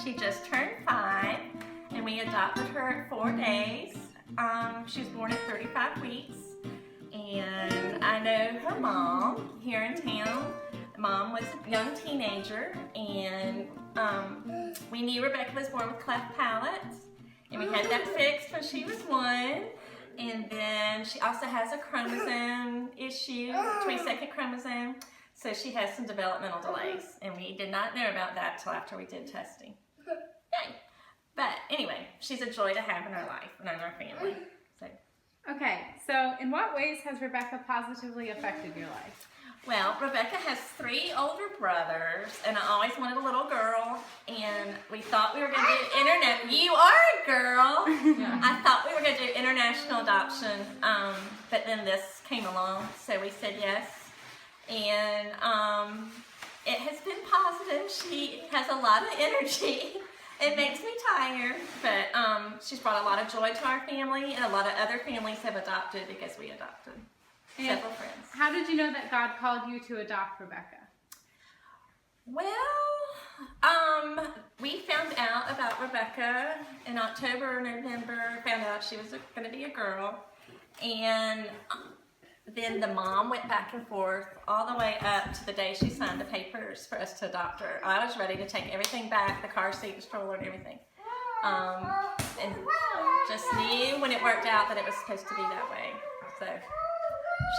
She just turned 5, and we adopted her at 4 days. She was born at 35 weeks, and I know her mom here in town. Mom was a young teenager, and we knew Rebecca was born with cleft palate, and we had that fixed when she was 1. And then she also has a chromosome issue, 22nd chromosome, so she has some developmental delays, and we did not know about that till after we did testing. Yay. But anyway, she's a joy to have in our life and in our family. Okay, so in what ways has Rebecca positively affected your life? Well, Rebecca has 3 older brothers, and I always wanted a little girl, and we thought we were going to do internet. You are a girl! Yeah. I thought we were going to do international adoption, but then this came along, so we said yes. And it has been positive. She has a lot of energy. It makes me tired, but she's brought a lot of joy to our family, and a lot of other families have adopted because we adopted. Several friends. How did you know that God called you to adopt Rebecca? Well, we found out about Rebecca in October or November, found out she was going to be a girl, and then the mom went back and forth all the way up to the day she signed the papers for us to adopt her. I was ready to take everything back, the car seat, the stroller, and everything. And just knew when it worked out that it was supposed to be that way. So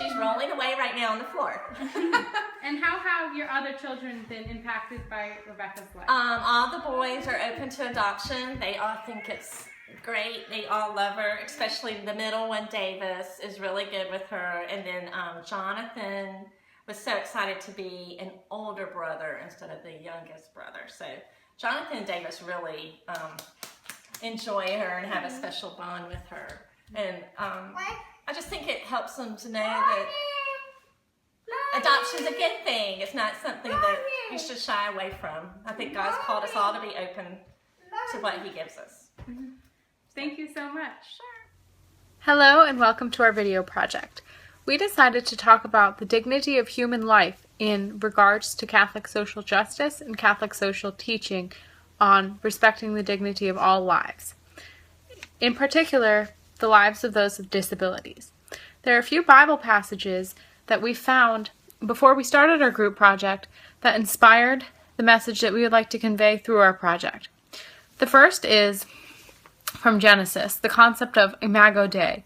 she's rolling away right now on the floor. And how have your other children been impacted by Rebecca's life? All the boys are open to adoption. They all think it's great. They all love her, especially the middle one, Davis, is really good with her. And then Jonathan was so excited to be an older brother instead of the youngest brother. So Jonathan and Davis really enjoy her and have a special bond with her. And I just think it helps them to know that adoption's a good thing. It's not something that you should shy away from. I think God's called us all to be open to what He gives us. Mm-hmm. Thank you so much. Sure. Hello and welcome to our video project. We decided to talk about the dignity of human life in regards to Catholic social justice and Catholic social teaching on respecting the dignity of all lives. In particular, the lives of those with disabilities. There are a few Bible passages that we found before we started our group project that inspired the message that we would like to convey through our project. The first is from Genesis, the concept of Imago Dei,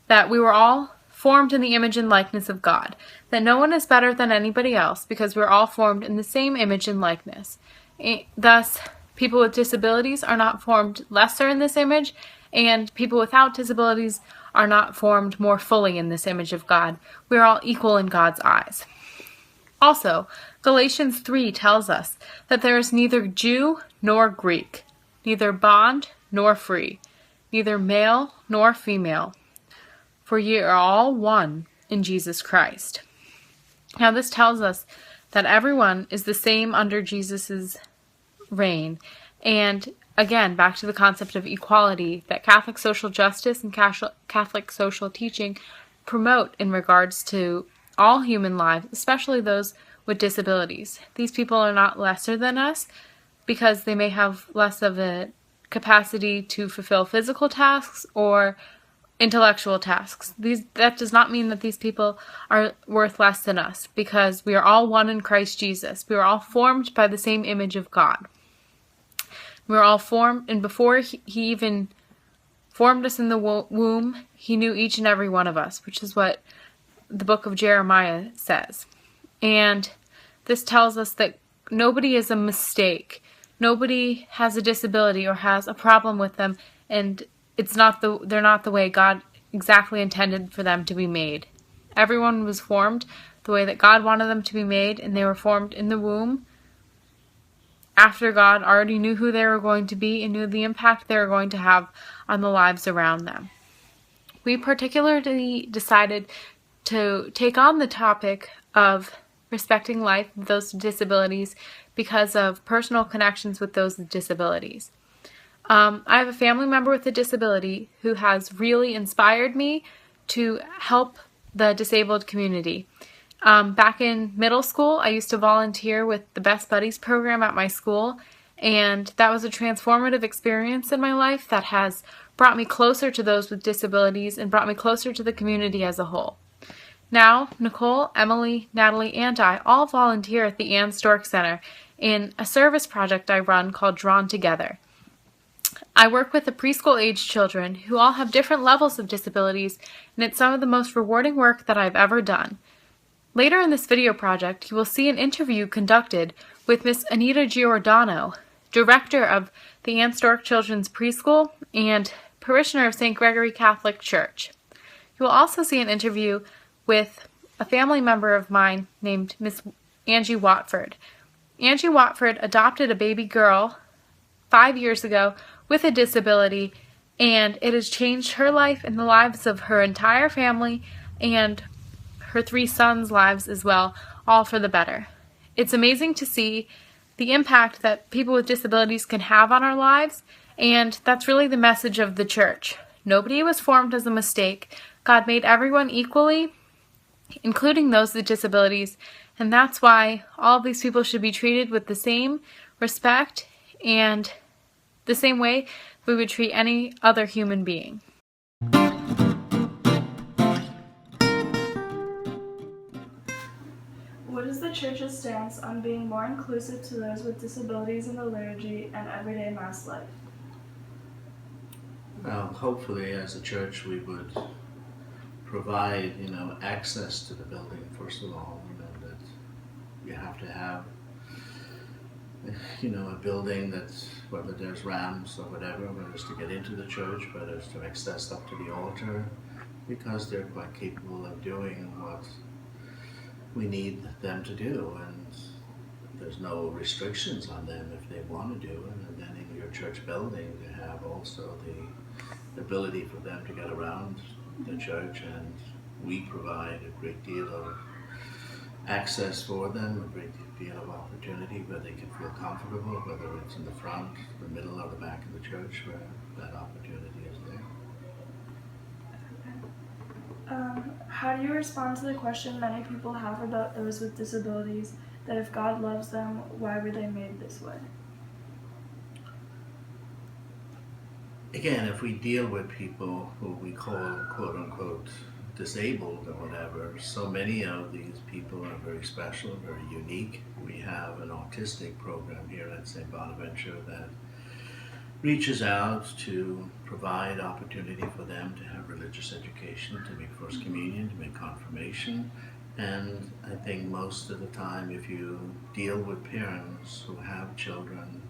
that we were all formed in the image and likeness of God, that no one is better than anybody else because we're all formed in the same image and likeness. Thus, people with disabilities are not formed lesser in this image, and people without disabilities are not formed more fully in this image of God. We are all equal in God's eyes. Also, Galatians 3 tells us that there is neither Jew nor Greek, neither bond nor free, neither male nor female, for ye are all one in Jesus Christ. Now this tells us that everyone is the same under Jesus' reign, and again, back to the concept of equality that Catholic social justice and Catholic social teaching promote in regards to all human lives, especially those with disabilities. These people are not lesser than us because they may have less of a capacity to fulfill physical tasks or intellectual tasks. That does not mean that these people are worth less than us, because we are all one in Christ Jesus. We are all formed by the same image of God. We are all formed, and before he even formed us in the womb, He knew each and every one of us, which is what the book of Jeremiah says. And this tells us that nobody is a mistake. Nobody has a disability or has a problem with them, and they're not the way God exactly intended for them to be made. Everyone was formed the way that God wanted them to be made, and they were formed in the womb after God already knew who they were going to be and knew the impact they were going to have on the lives around them. We particularly decided to take on the topic of respecting life with those with disabilities because of personal connections with those with disabilities. I have a family member with a disability who has really inspired me to help the disabled community. Back in middle school, I used to volunteer with the Best Buddies program at my school, And that was a transformative experience in my life that has brought me closer to those with disabilities and brought me closer to the community as a whole. Now, Nicole, Emily, Natalie, and I all volunteer at the Ann Stork Center in a service project I run called Drawn Together. I work with the preschool-aged children who all have different levels of disabilities, and it's some of the most rewarding work that I've ever done. Later in this video project, you will see an interview conducted with Miss Anita Giordano, director of the Ann Stork Children's Preschool and parishioner of St. Gregory Catholic Church. You will also see an interview with a family member of mine named Miss Angie Watford. Angie Watford adopted a baby girl 5 years ago with a disability, and it has changed her life and the lives of her entire family and her 3 sons' lives as well, all for the better. It's amazing to see the impact that people with disabilities can have on our lives, and that's really the message of the church. Nobody was formed as a mistake. God made everyone equally, including those with disabilities, and that's why all of these people should be treated with the same respect and the same way we would treat any other human being. What is the Church's stance on being more inclusive to those with disabilities in the liturgy and everyday Mass life? Well, hopefully as a church we would provide, access to the building, first of all, that you have to have, a building that's, whether there's ramps or whatever, whether it's to get into the church, whether it's to access up to the altar, because they're quite capable of doing what we need them to do, and there's no restrictions on them if they want to do it. And then in your church building you have also the ability for them to get around the church, and we provide a great deal of access for them, a great deal of opportunity where they can feel comfortable, whether it's in the front, the middle, or the back of the church, where that opportunity is there. How do you respond to the question many people have about those with disabilities, that if God loves them, why were they made this way? Again, if we deal with people who we call quote-unquote disabled or whatever, so many of these people are very special, very unique. We have an autistic program here at St. Bonaventure that reaches out to provide opportunity for them to have religious education, to make First Communion, to make confirmation. And I think most of the time, if you deal with parents who have children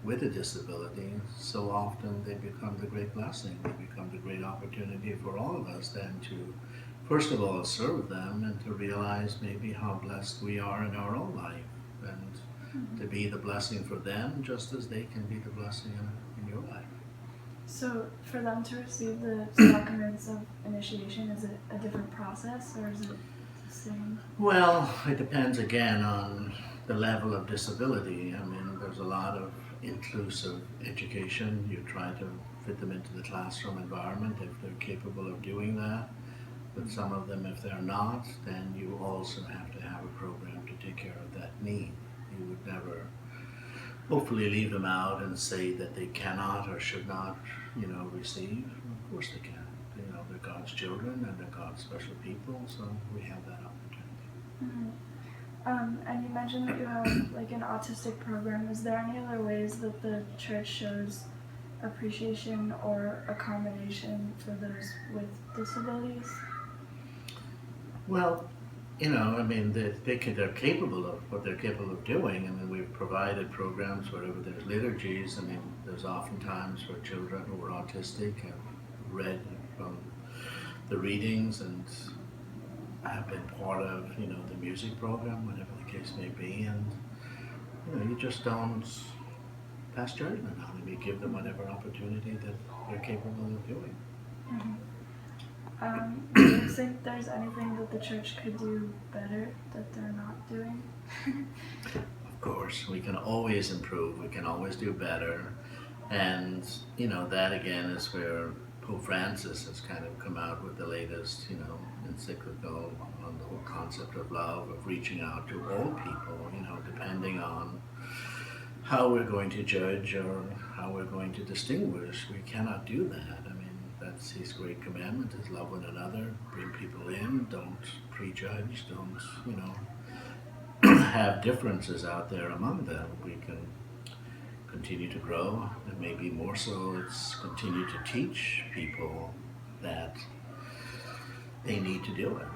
with a disability, so often they become the great blessing. They become the great opportunity for all of us then to, first of all, serve them and to realize maybe how blessed we are in our own life, and to be the blessing for them just as they can be the blessing in your life. So for them to receive the sacraments of initiation, is it a different process or is it the same? Well, it depends again on the level of disability. I mean, there's a lot of inclusive education. You try to fit them into the classroom environment if they're capable of doing that. But some of them, if they're not, then you also have to have a program to take care of that need. You would never hopefully leave them out and say that they cannot or should not, receive. Of course they can. They're God's children and they're God's special people, so we have that opportunity. And you mentioned that you have an autistic program. Is there any other ways that the church shows appreciation or accommodation for those with disabilities? Well, they're capable of what they're capable of doing. I mean, we've provided programs wherever there's liturgies. I mean, there's often times where children who are autistic have read from the readings and have been part of, the music program, whatever the case may be. And, you just don't pass judgment on them. You give them whatever opportunity that they're capable of doing. Do you think there's anything that the church could do better that they're not doing? Of course, we can always improve. We can always do better. And, that again is where Pope Francis has kind of come out with the latest, encyclical on the whole concept of love, of reaching out to all people, depending on how we're going to judge or how we're going to distinguish. We cannot do that. I mean, that's His great commandment, is love one another, bring people in, don't prejudge, don't, have differences out there among them. We can continue to grow, and maybe more so it's continue to teach people that they need to do it.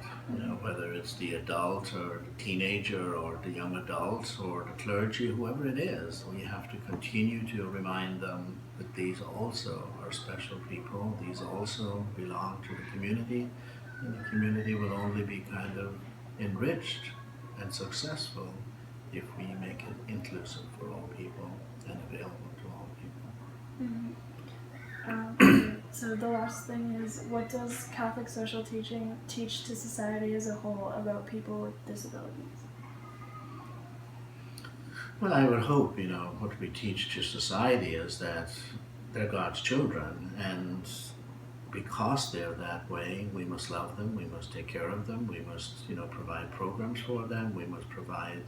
Whether it's the adult or the teenager or the young adult or the clergy, whoever it is, we have to continue to remind them that these also are special people. These also belong to the community, and the community will only be kind of enriched and successful if we make it inclusive for all people and available to all people. So the last thing is, what does Catholic social teaching teach to society as a whole about people with disabilities? Well, I would hope, what we teach to society is that they're God's children, and because they're that way, we must love them, we must take care of them, we must, provide programs for them, we must provide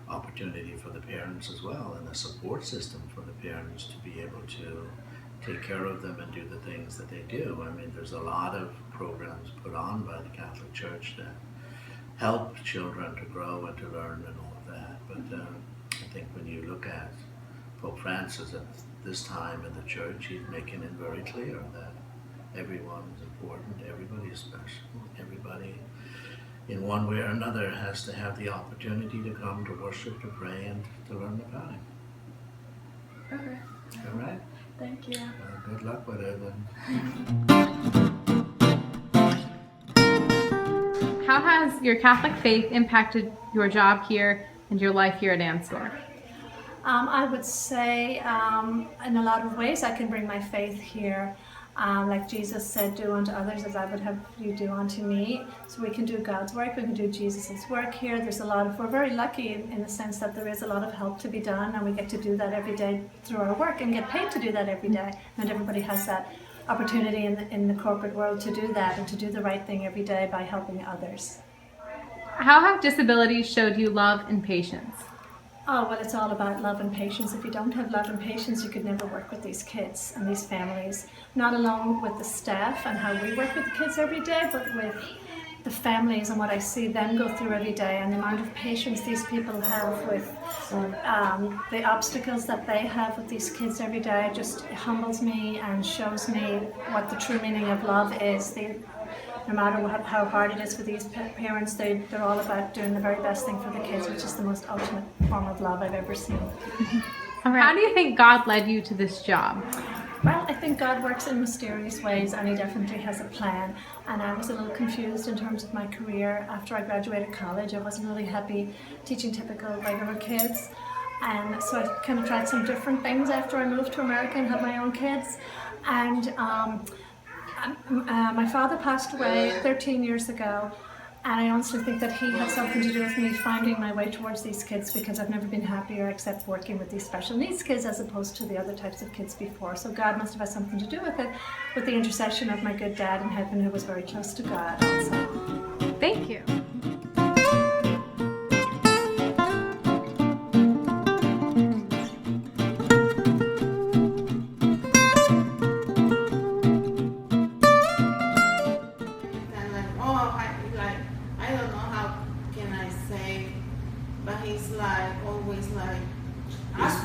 opportunity for the parents as well, and a support system for the parents to be able to take care of them and do the things that they do. I mean, there's a lot of programs put on by the Catholic Church that help children to grow and to learn and all of that. But I think when you look at Pope Francis at this time in the Church, he's making it very clear that everyone is important, everybody is special, everybody in one way or another has to have the opportunity to come to worship, to pray, and to learn about Him. Okay. All right? Thank you. Good luck with it. How has your Catholic faith impacted your job here and your life here at Ansdorf? I would say in a lot of ways I can bring my faith here. Like Jesus said, do unto others as I would have you do unto me. So we can do God's work, we can do Jesus' work here. We're very lucky in the sense that there is a lot of help to be done, and we get to do that every day through our work and get paid to do that every day. Not everybody has that opportunity in the corporate world to do that and to do the right thing every day by helping others. How have disabilities showed you love and patience? Oh, well, it's all about love and patience. If you don't have love and patience, you could never work with these kids and these families. Not alone with the staff and how we work with the kids every day, but with the families and what I see them go through every day, and the amount of patience these people have with the obstacles that they have with these kids every day just humbles me and shows me what the true meaning of love is. No matter how hard it is for these parents, they're all about doing the very best thing for the kids, which is the most ultimate form of love I've ever seen. How do you think God led you to this job? Well, I think God works in mysterious ways, and He definitely has a plan. And I was a little confused in terms of my career. After I graduated college, I wasn't really happy teaching typical regular kids. And so I kind of tried some different things after I moved to America and had my own kids. And my father passed away 13 years ago, and I honestly think that he had something to do with me finding my way towards these kids, because I've never been happier except working with these special needs kids as opposed to the other types of kids before. So God must have had something to do with it, with the intercession of my good dad in heaven, who was very close to God also. Thank you.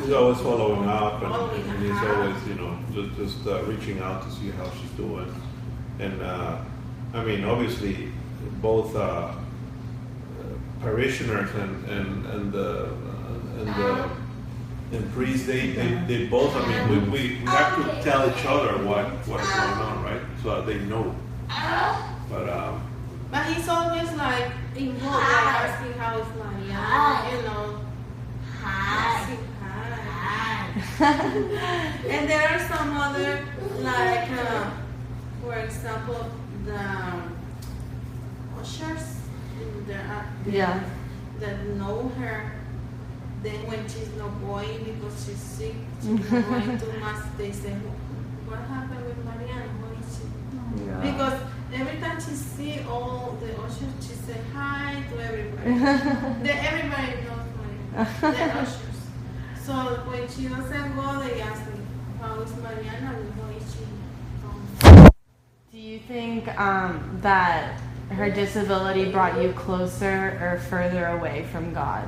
He's always following up, and he's always, just reaching out to see how she's doing. And I mean, obviously, both parishioners and priests, they both. I mean, we have to tell each other what's going on, right? So they know. But he's always like involved, like asking how it's Mariana, Hi. And there are some other, like, for example, the ushers that know her. Then when she's not going because she's sick, she's not going too much, they say, what happened with Mariana? Why is she? Yeah. Because every time she see all the ushers, she say hi to everybody. Everybody knows Mariana, the ushers. So when she doesn't go, they ask me, how is Mariana? How is she? Do you think that her disability brought you closer or further away from God?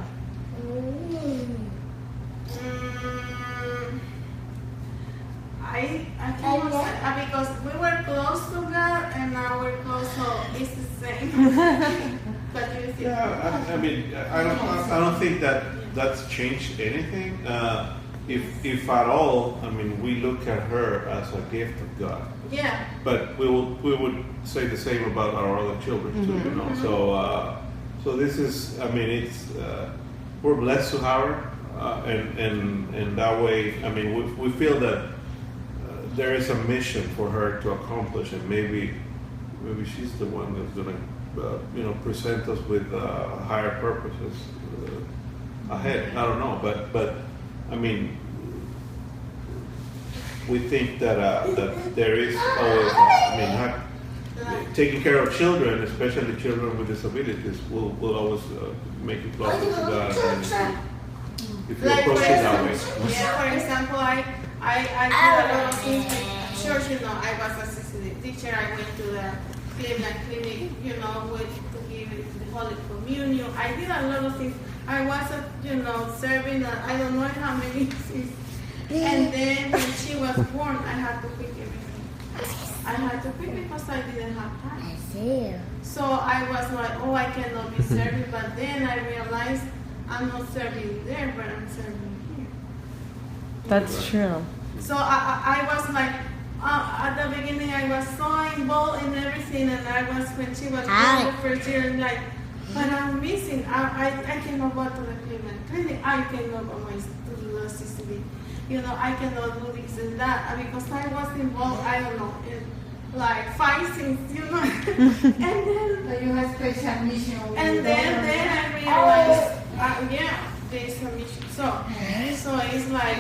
I cannot say because we were close to God and now we're close, so it's the same. But you think? Yeah, I mean, I don't think that that's changed anything. If at all, I mean, we look at her as a gift of God. Yeah. But we would say the same about our other children too, you know. So this is, I mean, it's we're blessed to have her, and that way, I mean, we feel that there is a mission for her to accomplish, and maybe she's the one that's gonna present us with higher purposes ahead. I don't know, but I mean, we think that there is always, taking care of children, especially children with disabilities, will always make you closer to God. And if you approach it that way. Yeah, for example, I did a lot of things with church, you know, I was assistant teacher, I went to the Cleveland clinic, to give the Holy Communion. I did a lot of things. I was, serving, I don't know how many things. And then when she was born, I had to quit everything. I had to quit because I didn't have time. I see. So I was like, oh, I cannot be serving. But then I realized I'm not serving there, but I'm serving here. That's true. So I was like, at the beginning, I was so involved in everything, and I was, when she was born the first year, like, but I'm missing. I cannot go to the Cleveland clinic. I cannot go to the CCD. I cannot do this and that because I was involved, I don't know, in like 5 things, And then you have special mission. And then I realized, there's a mission. So it's like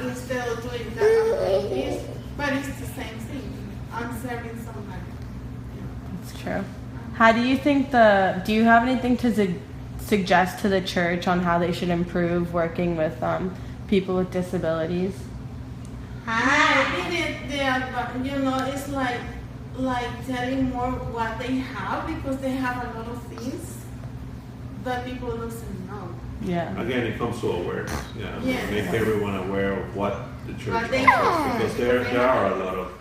instead of doing that, but it's the same thing. I'm serving somebody. That's true. How do you think do you have anything to suggest to the church on how they should improve working with people with disabilities? I think that it's like telling more what they have because they have a lot of things that people doesn't know. Yeah. Again, it comes to awareness. Yeah. Yes. Make everyone aware of what the church What they offers, because there are a lot of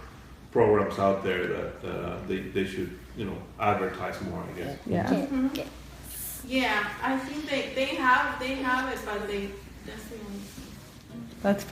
programs out there that they should advertise more, I guess. Yeah. Mm-hmm. Yeah, I think they have it, but that's the only thing. That's